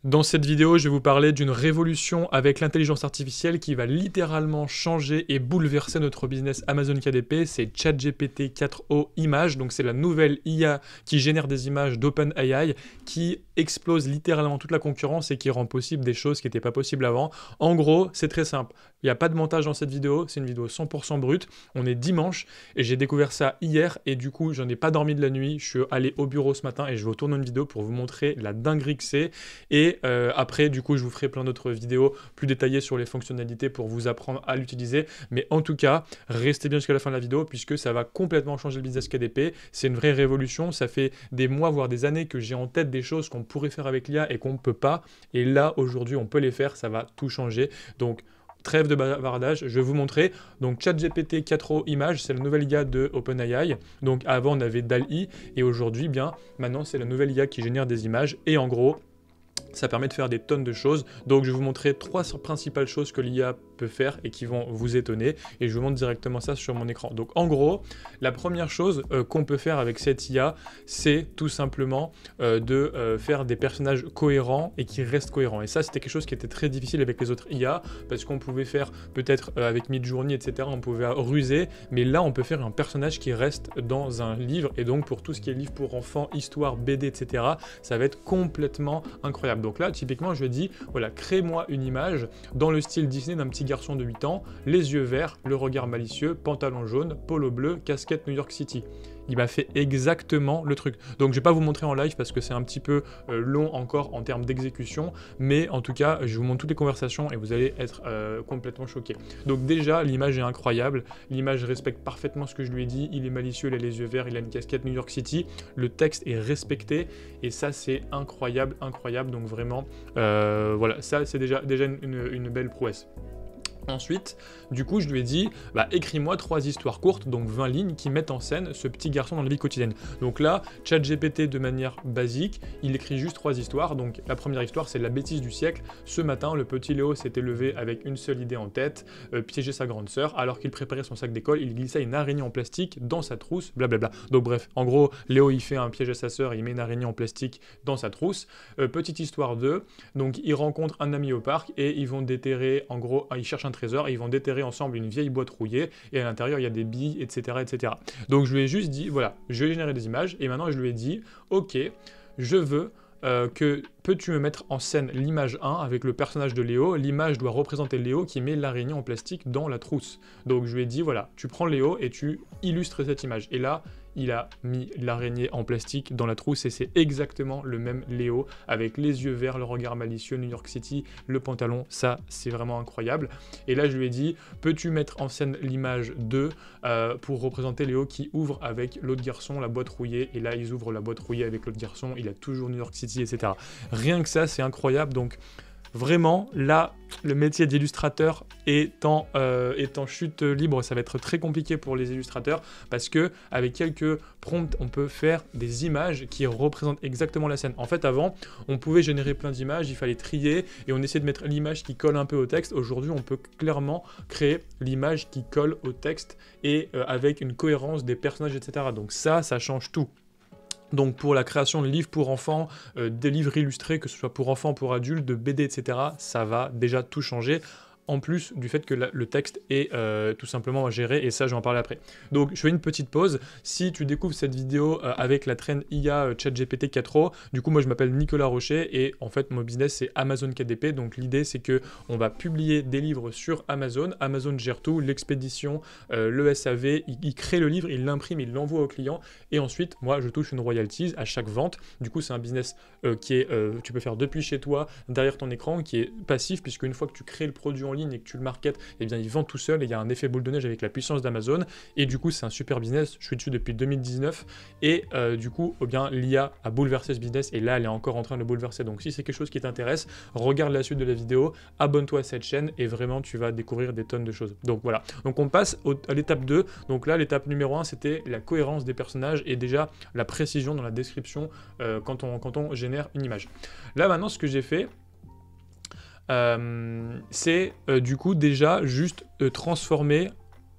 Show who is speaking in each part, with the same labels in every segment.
Speaker 1: Dans cette vidéo, je vais vous parler d'une révolution avec l'intelligence artificielle qui va littéralement changer et bouleverser notre business Amazon KDP. C'est ChatGPT 4o Images, donc c'est la nouvelle IA qui génère des images d'OpenAI qui explose littéralement toute la concurrence et qui rend possible des choses qui n'étaient pas possibles avant. En gros, c'est très simple. Il n'y a pas de montage dans cette vidéo, c'est une vidéo 100% brute. On est dimanche et j'ai découvert ça hier et du coup, j'en ai pas dormi de la nuit. Je suis allé au bureau ce matin et je vais tourner une vidéo pour vous montrer la dinguerie que c'est. Et après, du coup, je vous ferai plein d'autres vidéos plus détaillées sur les fonctionnalités pour vous apprendre à l'utiliser. Mais en tout cas, restez bien jusqu'à la fin de la vidéo puisque ça va complètement changer le business KDP. C'est une vraie révolution. Ça fait des mois, voire des années que j'ai en tête des choses qu'on pourrait faire avec l'IA et qu'on ne peut pas. Et là, aujourd'hui, on peut les faire. Ça va tout changer. Donc, trêve de bavardage, je vais vous montrer. Donc ChatGPT 4o Images, c'est la nouvelle IA de OpenAI. Donc avant on avait DALL-E et aujourd'hui, bien, maintenant c'est la nouvelle IA qui génère des images. Et en gros, ça permet de faire des tonnes de choses. Donc je vais vous montrer trois principales choses que l'IA peut faire et qui vont vous étonner. Et je vous montre directement ça sur mon écran. Donc en gros, la première chose qu'on peut faire avec cette IA, c'est tout simplement de faire des personnages cohérents et qui restent cohérents. Et ça, c'était quelque chose qui était très difficile avec les autres IA, parce qu'on pouvait faire peut-être avec Midjourney, etc., on pouvait ruser. Mais là, on peut faire un personnage qui reste dans un livre. Et donc pour tout ce qui est livre pour enfants, histoire, BD, etc., ça va être complètement incroyable. Donc là, typiquement, je lui ai dit, voilà, crée-moi une image dans le style Disney d'un petit garçon de 8 ans, les yeux verts, le regard malicieux, pantalon jaune, polo bleu, casquette New York City. Il m'a fait exactement le truc. Donc je vais pas vous montrer en live parce que c'est un petit peu long encore en termes d'exécution, mais en tout cas, je vous montre toutes les conversations et vous allez être complètement choqués. Donc déjà, l'image est incroyable, l'image respecte parfaitement ce que je lui ai dit, il est malicieux, il a les yeux verts, il a une casquette New York City, le texte est respecté, et ça c'est incroyable, incroyable, donc vraiment, voilà, ça c'est déjà une belle prouesse. Ensuite, du coup, je lui ai dit, bah, écris-moi 3 histoires courtes, donc 20 lignes, qui mettent en scène ce petit garçon dans la vie quotidienne. Donc là, ChatGPT, de manière basique, il écrit juste 3 histoires. Donc la première histoire, c'est la bêtise du siècle. Ce matin, le petit Léo s'était levé avec une seule idée en tête, piéger sa grande sœur. Alors qu'il préparait son sac d'école, il glissa une araignée en plastique dans sa trousse, blablabla. Donc bref, en gros, Léo, il fait un piège à sa sœur, il met une araignée en plastique dans sa trousse. Petite histoire 2, donc il rencontre un ami au parc et ils vont déterrer, en gros, ils cherchent un trésor et ils vont déterrer ensemble une vieille boîte rouillée et à l'intérieur il y a des billes, etc., etc. Donc je lui ai juste dit, voilà, je vais générer des images et maintenant je lui ai dit, ok, je veux que peux-tu me mettre en scène l'image 1 avec le personnage de Léo. L'image doit représenter Léo qui met l'araignée en plastique dans la trousse. Donc je lui ai dit, voilà, tu prends Léo et tu illustres cette image. Et là, il a mis l'araignée en plastique dans la trousse et c'est exactement le même Léo avec les yeux verts, le regard malicieux, New York City, le pantalon. Ça, c'est vraiment incroyable. Et là, je lui ai dit, peux-tu mettre en scène l'image 2 pour représenter Léo qui ouvre avec l'autre garçon la boîte rouillée. Et là, ils ouvrent la boîte rouillée avec l'autre garçon. Il a toujours New York City, etc. Rien que ça, c'est incroyable. Donc, vraiment, là, le métier d'illustrateur est en chute libre. Ça va être très compliqué pour les illustrateurs parce que avec quelques prompts, on peut faire des images qui représentent exactement la scène. En fait, avant, on pouvait générer plein d'images, il fallait trier et on essayait de mettre l'image qui colle un peu au texte. Aujourd'hui, on peut clairement créer l'image qui colle au texte et avec une cohérence des personnages, etc. Donc ça change tout. Donc pour la création de livres pour enfants, des livres illustrés, que ce soit pour enfants, pour adultes, de BD, etc., ça va déjà tout changer. En plus du fait que le texte est tout simplement géré, et ça je vais en parler après. Donc je fais une petite pause. Si tu découvres cette vidéo avec la traîne IA ChatGPT 4o, du coup moi je m'appelle Nicolas Rocher et en fait mon business c'est Amazon KDP. Donc l'idée c'est que on va publier des livres sur Amazon. Amazon gère tout, l'expédition, le SAV, il crée le livre, il l'imprime, il l'envoie au client et ensuite moi je touche une royalties à chaque vente. Du coup c'est un business qui est, tu peux faire depuis chez toi, derrière ton écran, qui est passif puisque une fois que tu crées le produit en ligne et que tu le marketes, eh bien il vend tout seul et il y a un effet boule de neige avec la puissance d'Amazon et du coup c'est un super business. Je suis dessus depuis 2019 et du coup eh bien l'IA a bouleversé ce business et là elle est encore en train de le bouleverser. Donc si c'est quelque chose qui t'intéresse, regarde la suite de la vidéo, abonne-toi à cette chaîne et vraiment tu vas découvrir des tonnes de choses. Donc voilà, donc on passe à l'étape 2. Donc là l'étape numéro 1 c'était la cohérence des personnages et déjà la précision dans la description quand on génère une image. Là maintenant ce que j'ai fait, c'est du coup déjà juste transformer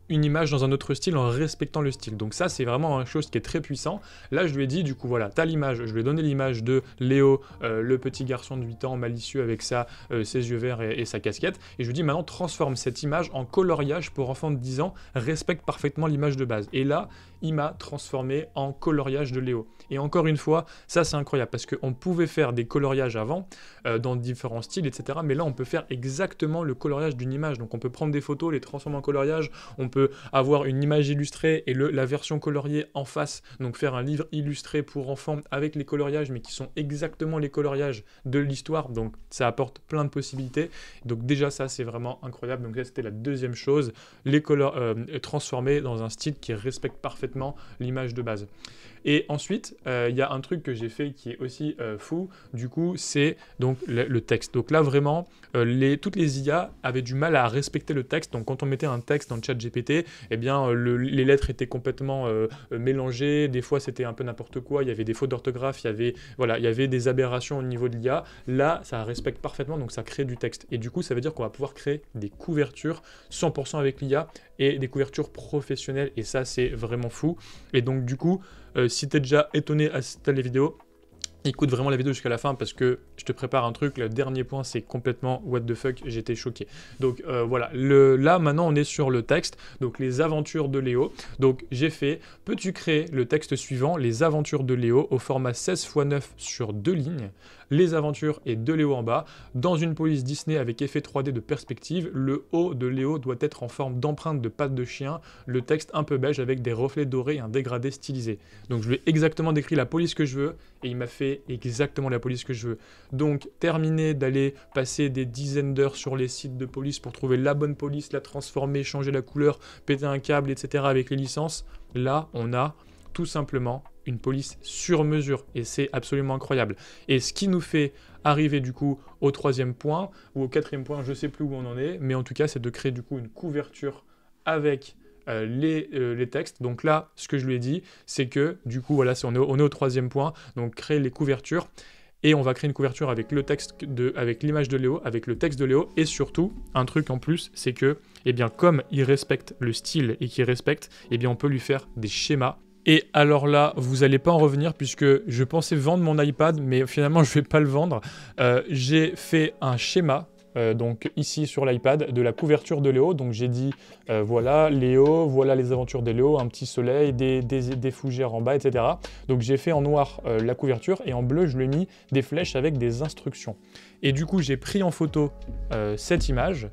Speaker 1: une image dans un autre style en respectant le style. Donc ça, c'est vraiment une chose qui est très puissant. Là, je lui ai dit, du coup, voilà, t'as l'image. Je lui ai donné l'image de Léo, le petit garçon de 8 ans, malicieux avec ses yeux verts et sa casquette. Et je lui ai dit, maintenant, transforme cette image en coloriage pour enfants de 10 ans, respecte parfaitement l'image de base. Et là, il m'a transformé en coloriage de Léo. Et encore une fois, ça, c'est incroyable, parce qu'on pouvait faire des coloriages avant, dans différents styles, etc. Mais là, on peut faire exactement le coloriage d'une image. Donc, on peut prendre des photos, les transformer en coloriage, on peut avoir une image illustrée et la version coloriée en face, donc faire un livre illustré pour enfants avec les coloriages, mais qui sont exactement les coloriages de l'histoire, donc ça apporte plein de possibilités. Donc déjà ça, c'est vraiment incroyable. Donc ça, c'était la deuxième chose, les transformer dans un style qui respecte parfaitement l'image de base. Et ensuite, il y a un truc que j'ai fait qui est aussi fou, du coup, c'est donc le texte. Donc là, vraiment, toutes les IA avaient du mal à respecter le texte. Donc quand on mettait un texte dans le chat GPT, eh bien, les lettres étaient complètement mélangées. Des fois, c'était un peu n'importe quoi. Il y avait des fautes d'orthographe, il y avait des aberrations au niveau de l'IA. Là, ça respecte parfaitement, donc ça crée du texte. Et du coup, ça veut dire qu'on va pouvoir créer des couvertures 100% avec l'IA et des couvertures professionnelles. Et ça, c'est vraiment fou. Et donc, du coup, si t'es déjà étonné à cette vidéo, écoute vraiment la vidéo jusqu'à la fin parce que je te prépare un truc. Le dernier point, c'est complètement what the fuck, j'étais choqué. Donc voilà, là maintenant on est sur le texte, donc les aventures de Léo. Donc j'ai fait, peux-tu créer le texte suivant, les aventures de Léo au format 16 x 9 sur 2 lignes, les aventures et de Léo en bas, dans une police Disney avec effet 3D de perspective, le haut de Léo doit être en forme d'empreinte de patte de chien, le texte un peu beige avec des reflets dorés et un dégradé stylisé. Donc je lui ai exactement décrit la police que je veux et il m'a fait exactement la police que je veux. Donc terminer d'aller passer des dizaines d'heures sur les sites de police pour trouver la bonne police, la transformer, changer la couleur, péter un câble, etc. avec les licences, là on a tout simplement une police sur mesure et c'est absolument incroyable. Et ce qui nous fait arriver du coup au troisième point ou au quatrième point, je sais plus où on en est, mais en tout cas c'est de créer du coup une couverture avec les textes. Donc là, ce que je lui ai dit, c'est que du coup, voilà, on est au troisième point, donc créer les couvertures. Et on va créer une couverture avec le texte avec l'image de Léo, avec le texte de Léo, et surtout, un truc en plus, c'est que, eh bien, comme il respecte le style et qu'il respecte, eh bien, on peut lui faire des schémas. Et alors là, vous n'allez pas en revenir puisque je pensais vendre mon iPad, mais finalement, je ne vais pas le vendre. J'ai fait un schéma. Donc ici sur l'iPad, de la couverture de Léo, donc j'ai dit voilà Léo, voilà les aventures de Léo, un petit soleil, des fougères en bas, etc. Donc j'ai fait en noir la couverture et en bleu je lui ai mis des flèches avec des instructions. Et du coup j'ai pris en photo cette image,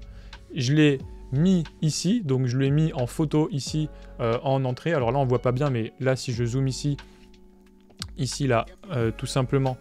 Speaker 1: je l'ai mis ici, donc je l'ai mis en photo ici en entrée. Alors là on voit pas bien, mais là si je zoome ici là, tout simplement,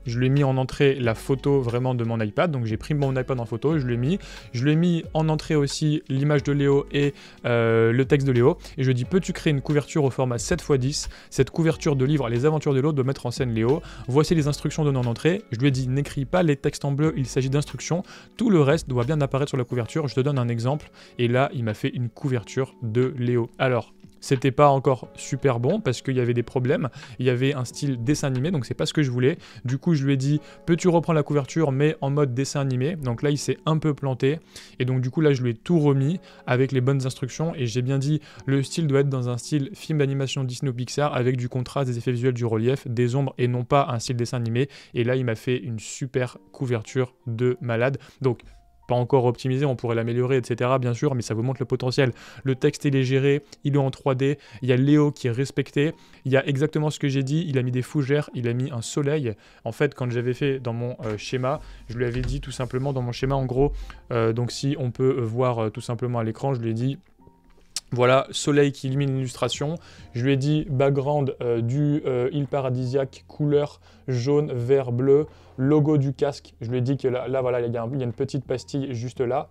Speaker 1: je lui ai mis en entrée la photo vraiment de mon iPad, donc j'ai pris mon iPad en photo, je l'ai mis en entrée aussi l'image de Léo et le texte de Léo, et je lui ai dit, peux-tu créer une couverture au format 7 x 10, cette couverture de livre Les aventures de Léo doit mettre en scène Léo, voici les instructions données en entrée, je lui ai dit, n'écris pas les textes en bleu, il s'agit d'instructions, tout le reste doit bien apparaître sur la couverture, je te donne un exemple, et là il m'a fait une couverture de Léo. Alors, c'était pas encore super bon parce qu'il y avait des problèmes, il y avait un style dessin animé, donc c'est pas ce que je voulais. Du coup je lui ai dit, peux-tu reprendre la couverture mais en mode dessin animé, donc là il s'est un peu planté, et donc du coup là je lui ai tout remis avec les bonnes instructions, et j'ai bien dit, le style doit être dans un style film d'animation Disney ou Pixar avec du contraste, des effets visuels, du relief, des ombres, et non pas un style dessin animé, et là il m'a fait une super couverture de malade. Donc pas encore optimisé, on pourrait l'améliorer, etc. bien sûr, mais ça vous montre le potentiel. Le texte, il est géré, il est en 3D, il y a Léo qui est respecté, il y a exactement ce que j'ai dit, il a mis des fougères, il a mis un soleil. En fait, quand j'avais fait dans mon schéma, je lui avais dit tout simplement dans mon schéma, en gros, donc si on peut voir tout simplement à l'écran, je lui ai dit, voilà, soleil qui illumine l'illustration. Je lui ai dit background du île paradisiaque, couleur jaune, vert, bleu, logo du casque. Je lui ai dit que là voilà, il y a une petite pastille juste là,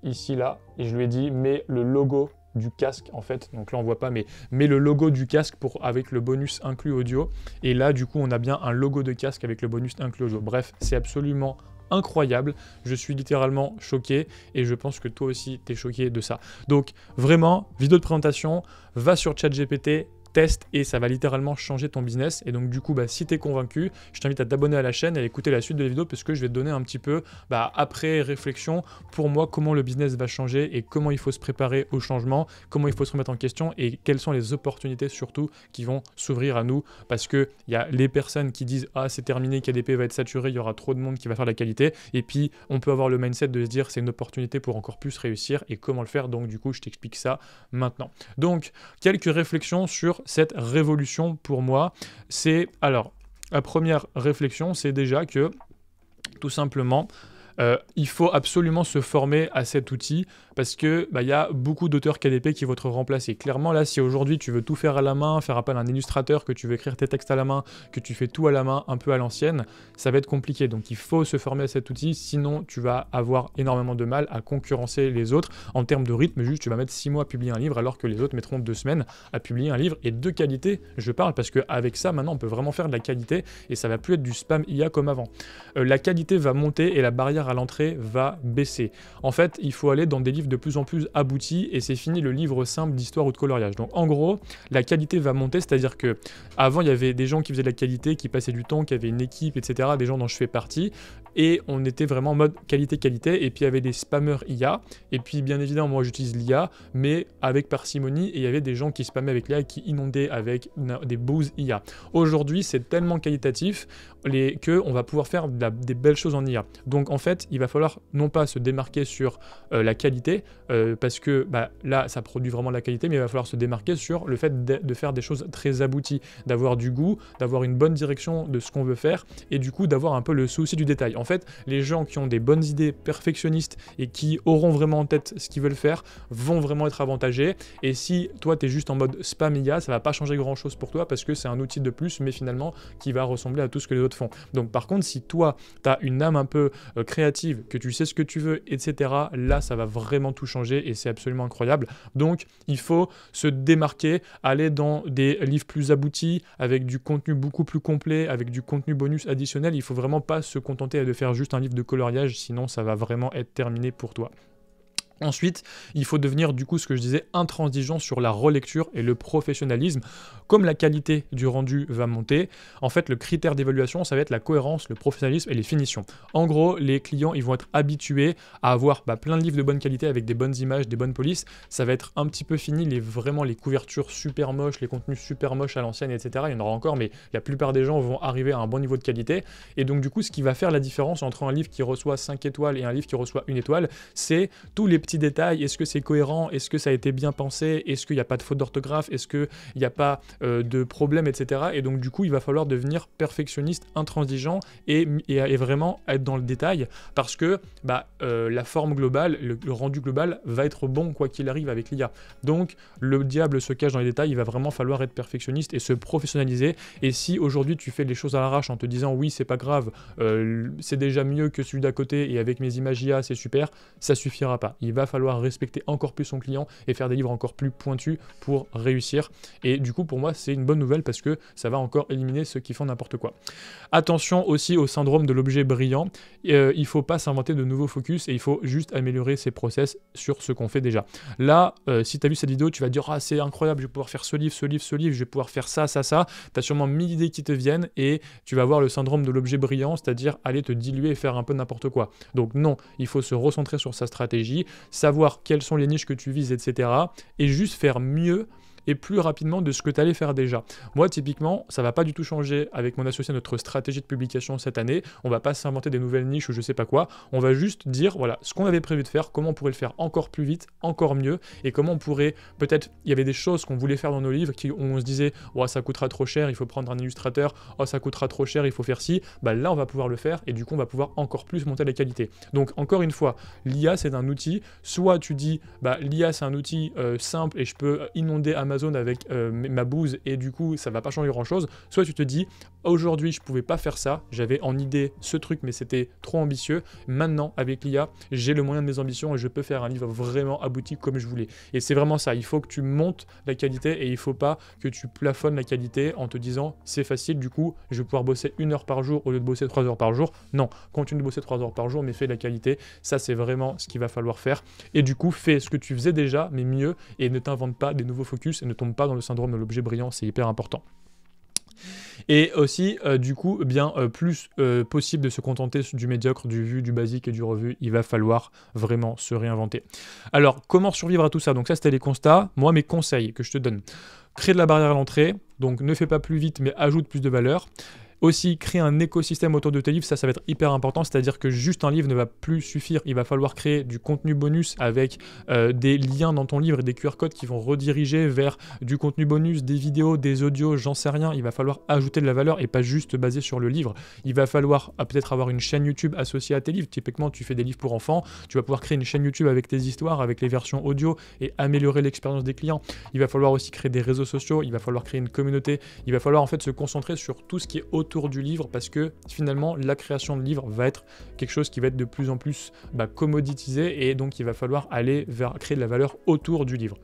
Speaker 1: ici, là. Et je lui ai dit, mets le logo du casque, en fait. Donc là, on voit pas, mais mets le logo du casque avec le bonus inclus audio. Et là, du coup, on a bien un logo de casque avec le bonus inclus audio. Bref, c'est absolument incroyable, je suis littéralement choqué et je pense que toi aussi t'es choqué de ça. Donc vraiment, vidéo de présentation, va sur ChatGPT, teste et ça va littéralement changer ton business. Et donc du coup, si tu es convaincu, je t'invite à t'abonner à la chaîne et à écouter la suite de la vidéo parce que je vais te donner un petit peu, après réflexion, pour moi, comment le business va changer et comment il faut se préparer au changement, comment il faut se remettre en question et quelles sont les opportunités surtout qui vont s'ouvrir à nous, parce que il y a les personnes qui disent ah c'est terminé, KDP va être saturé, il y aura trop de monde qui va faire la qualité, et puis on peut avoir le mindset de se dire c'est une opportunité pour encore plus réussir et comment le faire. Donc du coup je t'explique ça maintenant. Donc quelques réflexions sur cette révolution pour moi. C'est alors la première réflexion, c'est déjà que tout simplement il faut absolument se former à cet outil parce que y a beaucoup d'auteurs KDP qui vont te remplacer. Clairement là, si aujourd'hui tu veux tout faire à la main, faire appel à un illustrateur, que tu veux écrire tes textes à la main, que tu fais tout à la main, un peu à l'ancienne, ça va être compliqué. Donc il faut se former à cet outil, sinon tu vas avoir énormément de mal à concurrencer les autres en termes de rythme. Juste tu vas mettre 6 mois à publier un livre alors que les autres mettront 2 semaines à publier un livre, et de qualité je parle, parce qu'avec ça maintenant on peut vraiment faire de la qualité et ça va plus être du spam IA comme avant. La qualité va monter et la barrière à l'entrée va baisser. En fait, il faut aller dans des livres de plus en plus aboutis et c'est fini le livre simple d'histoire ou de coloriage. Donc en gros, la qualité va monter, c'est-à-dire que avant il y avait des gens qui faisaient de la qualité, qui passaient du temps, qui avaient une équipe, etc., des gens dont je fais partie, et on était vraiment en mode qualité, et puis il y avait des spammers IA, et puis bien évidemment moi j'utilise l'IA, mais avec parcimonie, et il y avait des gens qui spammaient avec l'IA et qui inondaient avec des boosts IA. Aujourd'hui c'est tellement qualitatif qu'on va pouvoir faire des belles choses en IA. Donc en fait il va falloir non pas se démarquer sur la qualité, parce que là ça produit vraiment de la qualité, mais il va falloir se démarquer sur le fait de faire des choses très abouties, d'avoir du goût, d'avoir une bonne direction de ce qu'on veut faire, et du coup d'avoir un peu le souci du détail. En fait, les gens qui ont des bonnes idées perfectionnistes et qui auront vraiment en tête ce qu'ils veulent faire vont vraiment être avantagés, et si toi tu es juste en mode spam IA, ça va pas changer grand chose pour toi parce que c'est un outil de plus, mais finalement qui va ressembler à tout ce que les autres font. Donc par contre, si toi tu as une âme un peu créative, que tu sais ce que tu veux, etc., là ça va vraiment tout changer et c'est absolument incroyable. Donc il faut se démarquer, aller dans des livres plus aboutis, avec du contenu beaucoup plus complet, avec du contenu bonus additionnel. Il faut vraiment pas se contenter de faire juste un livre de coloriage, sinon ça va vraiment être terminé pour toi. Ensuite, il faut devenir du coup ce que je disais intransigeant sur la relecture et le professionnalisme. Comme la qualité du rendu va monter, en fait le critère d'évaluation ça va être la cohérence, le professionnalisme et les finitions. En gros, les clients ils vont être habitués à avoir plein de livres de bonne qualité avec des bonnes images, des bonnes polices. Ça va être un petit peu fini vraiment les couvertures super moches, les contenus super moches à l'ancienne, etc. Il y en aura encore, mais la plupart des gens vont arriver à un bon niveau de qualité. Et donc du coup, ce qui va faire la différence entre un livre qui reçoit 5 étoiles et un livre qui reçoit 1 étoile, c'est tous les petits détails. Est-ce que c'est cohérent? Est-ce que ça a été bien pensé? Est-ce qu'il n'y a pas de faute d'orthographe? Est-ce qu'il n'y a pas de problème, etc. Et donc du coup, il va falloir devenir perfectionniste, intransigeant et vraiment être dans le détail, parce que la forme globale, le rendu global va être bon quoi qu'il arrive avec l'IA. Donc le diable se cache dans les détails, il va vraiment falloir être perfectionniste et se professionnaliser. Et si aujourd'hui tu fais les choses à l'arrache en te disant oui c'est pas grave, c'est déjà mieux que celui d'à côté et avec mes images IA c'est super, ça suffira pas. Il va falloir respecter encore plus son client et faire des livres encore plus pointus pour réussir. Et du coup pour moi c'est une bonne nouvelle parce que ça va encore éliminer ceux qui font n'importe quoi. Attention aussi au syndrome de l'objet brillant, il faut pas s'inventer de nouveaux focus et il faut juste améliorer ses process sur ce qu'on fait déjà. Là, si tu as vu cette vidéo, tu vas dire ah c'est incroyable, je vais pouvoir faire ce livre, je vais pouvoir faire ça. Tu as sûrement 1000 idées qui te viennent et tu vas avoir le syndrome de l'objet brillant, c'est-à-dire aller te diluer et faire un peu n'importe quoi. Donc non, il faut se recentrer sur sa stratégie, savoir quelles sont les niches que tu vises, etc. et juste faire mieux et plus rapidement de ce que tu allais faire déjà. Moi, typiquement, ça va pas du tout changer avec mon associé notre stratégie de publication cette année. On va pas s'inventer des nouvelles niches ou je sais pas quoi. On va juste dire, voilà, ce qu'on avait prévu de faire, comment on pourrait le faire encore plus vite, encore mieux, et comment on pourrait, peut-être, il y avait des choses qu'on voulait faire dans nos livres, où on se disait, oh, ça coûtera trop cher, il faut prendre un illustrateur, oh, ça coûtera trop cher, il faut faire ci. Là, on va pouvoir le faire, et du coup, on va pouvoir encore plus monter la qualité. Donc, encore une fois, l'IA, c'est un outil. Soit tu dis, l'IA, c'est un outil simple, et je peux inonder Amazon avec ma bouse et du coup ça va pas changer grand chose, soit tu te dis Aujourd'hui, je pouvais pas faire ça, j'avais en idée ce truc, mais c'était trop ambitieux. Maintenant, avec l'IA, j'ai le moyen de mes ambitions et je peux faire un livre vraiment abouti comme je voulais. Et c'est vraiment ça, il faut que tu montes la qualité et il faut pas que tu plafonnes la qualité en te disant c'est facile, du coup, je vais pouvoir bosser 1 heure par jour au lieu de bosser 3 heures par jour. Non, continue de bosser 3 heures par jour, mais fais de la qualité. Ça, c'est vraiment ce qu'il va falloir faire. Et du coup, fais ce que tu faisais déjà, mais mieux, et ne t'invente pas des nouveaux focus et ne tombe pas dans le syndrome de l'objet brillant, c'est hyper important. Et aussi, du coup, plus possible de se contenter du médiocre, du vu, du basique et du revu. Il va falloir vraiment se réinventer. Alors, comment survivre à tout ça? Donc ça, c'était les constats. Moi, mes conseils que je te donne. Créer de la barrière à l'entrée. Donc, ne fais pas plus vite, mais ajoute plus de valeur. Aussi, créer un écosystème autour de tes livres, ça va être hyper important, c'est-à-dire que juste un livre ne va plus suffire, il va falloir créer du contenu bonus avec des liens dans ton livre et des QR codes qui vont rediriger vers du contenu bonus, des vidéos, des audios, j'en sais rien, il va falloir ajouter de la valeur et pas juste baser sur le livre. Il va falloir peut-être avoir une chaîne YouTube associée à tes livres, typiquement tu fais des livres pour enfants, tu vas pouvoir créer une chaîne YouTube avec tes histoires, avec les versions audio et améliorer l'expérience des clients. Il va falloir aussi créer des réseaux sociaux, il va falloir créer une communauté, il va falloir en fait se concentrer sur tout ce qui est autour du livre parce que finalement la création de livres va être quelque chose qui va être de plus en plus commoditisé et donc il va falloir aller vers créer de la valeur autour du livre.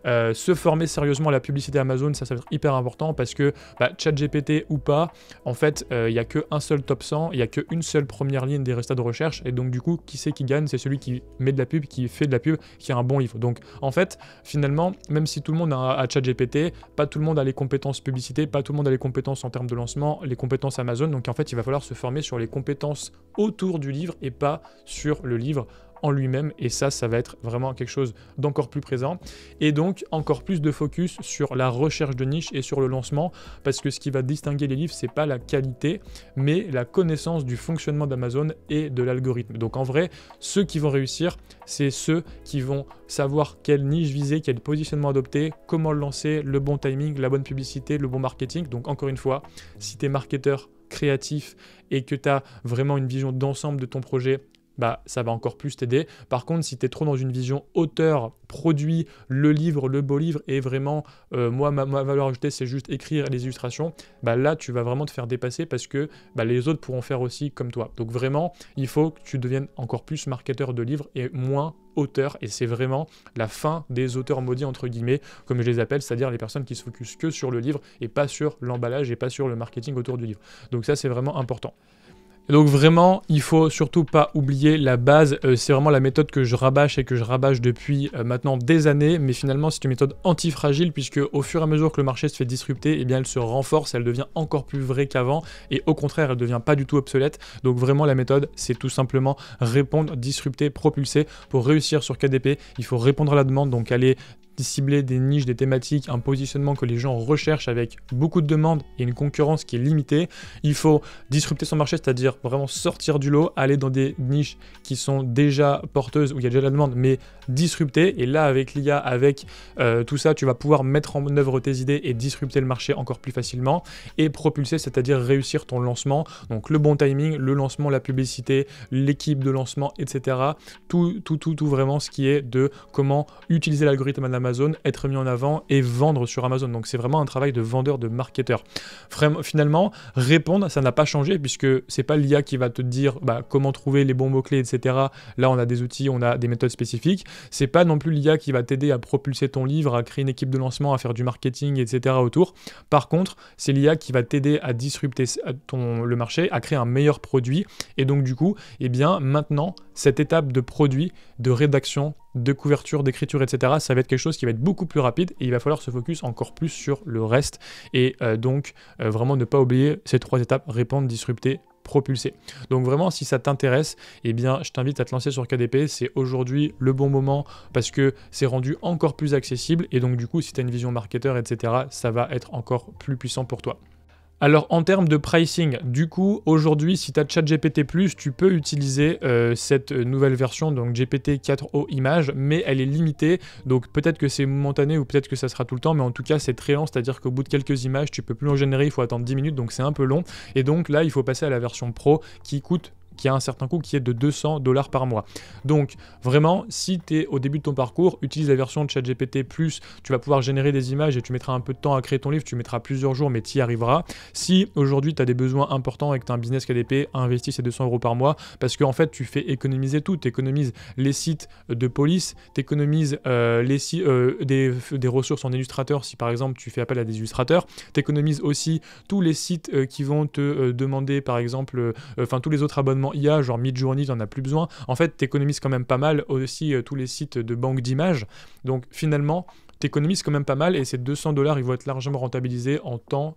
Speaker 1: Se former sérieusement à la publicité Amazon, ça va être hyper important parce que ChatGPT ou pas, en fait, il n'y a qu'un seul top 100, il n'y a qu'une seule première ligne des résultats de recherche et donc du coup, qui c'est qui gagne? C'est celui qui met de la pub, qui fait de la pub, qui a un bon livre. Donc en fait, finalement, même si tout le monde a ChatGPT, pas tout le monde a les compétences publicité, pas tout le monde a les compétences en termes de lancement, les compétences Amazon. Donc en fait, il va falloir se former sur les compétences autour du livre et pas sur le livre en lui-même, et ça va être vraiment quelque chose d'encore plus présent, et donc encore plus de focus sur la recherche de niche et sur le lancement, parce que ce qui va distinguer les livres, c'est pas la qualité, mais la connaissance du fonctionnement d'Amazon et de l'algorithme. Donc en vrai, ceux qui vont réussir, c'est ceux qui vont savoir quelle niche viser, quel positionnement adopter, comment le lancer, le bon timing, la bonne publicité, le bon marketing. Donc encore une fois, si tu es marketeur créatif et que tu as vraiment une vision d'ensemble de ton projet, ça va encore plus t'aider. Par contre, si tu es trop dans une vision auteur, produit, le livre, le beau livre, et vraiment, moi, ma valeur ajoutée, c'est juste écrire les illustrations, là, tu vas vraiment te faire dépasser parce que les autres pourront faire aussi comme toi. Donc vraiment, il faut que tu deviennes encore plus marketeur de livres et moins auteur, et c'est vraiment la fin des auteurs maudits entre guillemets, comme je les appelle, c'est-à-dire les personnes qui se focusent que sur le livre et pas sur l'emballage et pas sur le marketing autour du livre. Donc ça, c'est vraiment important. Et donc vraiment, il faut surtout pas oublier la base, c'est vraiment la méthode que je rabâche et que je rabâche depuis maintenant des années, mais finalement c'est une méthode antifragile puisque au fur et à mesure que le marché se fait disrupter, elle se renforce, elle devient encore plus vraie qu'avant et au contraire elle devient pas du tout obsolète. Donc vraiment la méthode, c'est tout simplement répondre, disrupter, propulser. Pour réussir sur KDP, il faut répondre à la demande, donc aller cibler des niches, des thématiques, un positionnement que les gens recherchent avec beaucoup de demandes et une concurrence qui est limitée. Il faut disrupter son marché, c'est-à-dire vraiment sortir du lot, aller dans des niches qui sont déjà porteuses, où il y a déjà la demande, mais disrupter. Et là, avec l'IA, avec tout ça, tu vas pouvoir mettre en œuvre tes idées et disrupter le marché encore plus facilement. Et propulser, c'est-à-dire réussir ton lancement. Donc le bon timing, le lancement, la publicité, l'équipe de lancement, etc. Tout vraiment ce qui est de comment utiliser l'algorithme d'Amazon, être mis en avant et vendre sur Amazon. Donc c'est vraiment un travail de vendeur, de marketeur. Finalement, répondre, ça n'a pas changé puisque c'est pas l'IA qui va te dire comment trouver les bons mots-clés, etc. Là, on a des outils, on a des méthodes spécifiques. C'est pas non plus l'IA qui va t'aider à propulser ton livre, à créer une équipe de lancement, à faire du marketing, etc. autour. Par contre, c'est l'IA qui va t'aider à disrupter le marché, à créer un meilleur produit. Et donc du coup, maintenant, cette étape de produit, de rédaction, de couverture, d'écriture, etc., ça va être quelque chose qui va être beaucoup plus rapide et il va falloir se focus encore plus sur le reste et donc vraiment ne pas oublier ces 3 étapes, répondre, disrupter, propulser. Donc vraiment, si ça t'intéresse, je t'invite à te lancer sur KDP, c'est aujourd'hui le bon moment parce que c'est rendu encore plus accessible et donc du coup, si tu as une vision marketeur, etc., ça va être encore plus puissant pour toi. Alors en termes de pricing, du coup aujourd'hui si tu as ChatGPT+, tu peux utiliser cette nouvelle version, donc GPT-4o Images, mais elle est limitée, donc peut-être que c'est momentané ou peut-être que ça sera tout le temps, mais en tout cas c'est très lent, c'est-à-dire qu'au bout de quelques images, tu peux plus en générer, il faut attendre 10 minutes, donc c'est un peu long, et donc là il faut passer à la version Pro qui coûte qui a un certain coût qui est de 200 $ par mois. Donc vraiment, si tu es au début de ton parcours, utilise la version de ChatGPT+, tu vas pouvoir générer des images et tu mettras un peu de temps à créer ton livre, tu mettras plusieurs jours mais tu y arriveras. Si aujourd'hui tu as des besoins importants et que tu as un business KDP, investis ces 200 € par mois parce qu'en fait tu fais économiser tout, tu économises les sites de police, tu économises des ressources en illustrateur si par exemple tu fais appel à des illustrateurs, tu économises aussi tous les sites qui vont te demander par exemple, tous les autres abonnements IA, genre Midjourney, tu n'en as plus besoin. En fait, tu économises quand même pas mal aussi tous les sites de banque d'images. Donc finalement, tu économises quand même pas mal et ces 200 $ ils vont être largement rentabilisés en temps,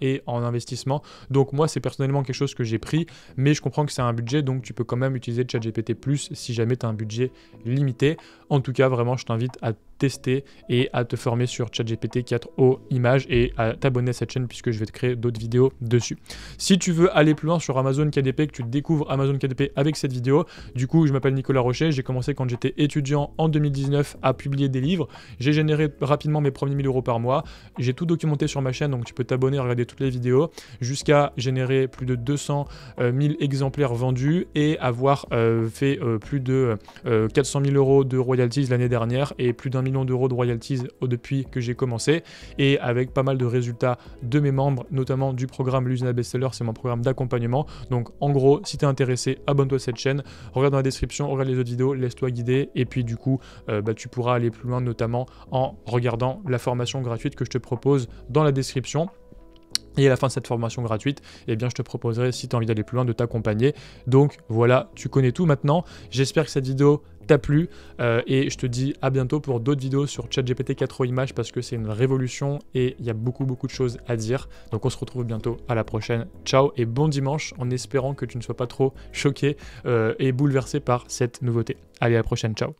Speaker 1: et en investissement. Donc moi, c'est personnellement quelque chose que j'ai pris, mais je comprends que c'est un budget, donc tu peux quand même utiliser ChatGPT+ si jamais tu as un budget limité. En tout cas, vraiment, je t'invite à tester et à te former sur ChatGPT 4o Images et à t'abonner à cette chaîne puisque je vais te créer d'autres vidéos dessus. Si tu veux aller plus loin sur Amazon KDP, que tu découvres Amazon KDP avec cette vidéo, du coup, je m'appelle Nicolas Rocher, j'ai commencé quand j'étais étudiant en 2019 à publier des livres. J'ai généré rapidement mes premiers 1000 € par mois. J'ai tout documenté sur ma chaîne, donc tu peux t'abonner à regarder toutes les vidéos, jusqu'à générer plus de 200 000 exemplaires vendus et avoir fait plus de 400 000 € de royalties l'année dernière et plus d'1 million d'euros de royalties depuis que j'ai commencé, et avec pas mal de résultats de mes membres, notamment du programme L'usine à best-seller, c'est mon programme d'accompagnement. Donc en gros, si tu es intéressé, abonne-toi à cette chaîne, regarde dans la description, regarde les autres vidéos, laisse-toi guider, et puis du coup, tu pourras aller plus loin, notamment en regardant la formation gratuite que je te propose dans la description. Et à la fin de cette formation gratuite, eh bien, je te proposerai, si tu as envie d'aller plus loin, de t'accompagner. Donc voilà, tu connais tout maintenant. J'espère que cette vidéo t'a plu et je te dis à bientôt pour d'autres vidéos sur ChatGPT 4o Images parce que c'est une révolution et il y a beaucoup de choses à dire. Donc on se retrouve bientôt, à la prochaine. Ciao et bon dimanche, en espérant que tu ne sois pas trop choqué et bouleversé par cette nouveauté. Allez, à la prochaine, ciao.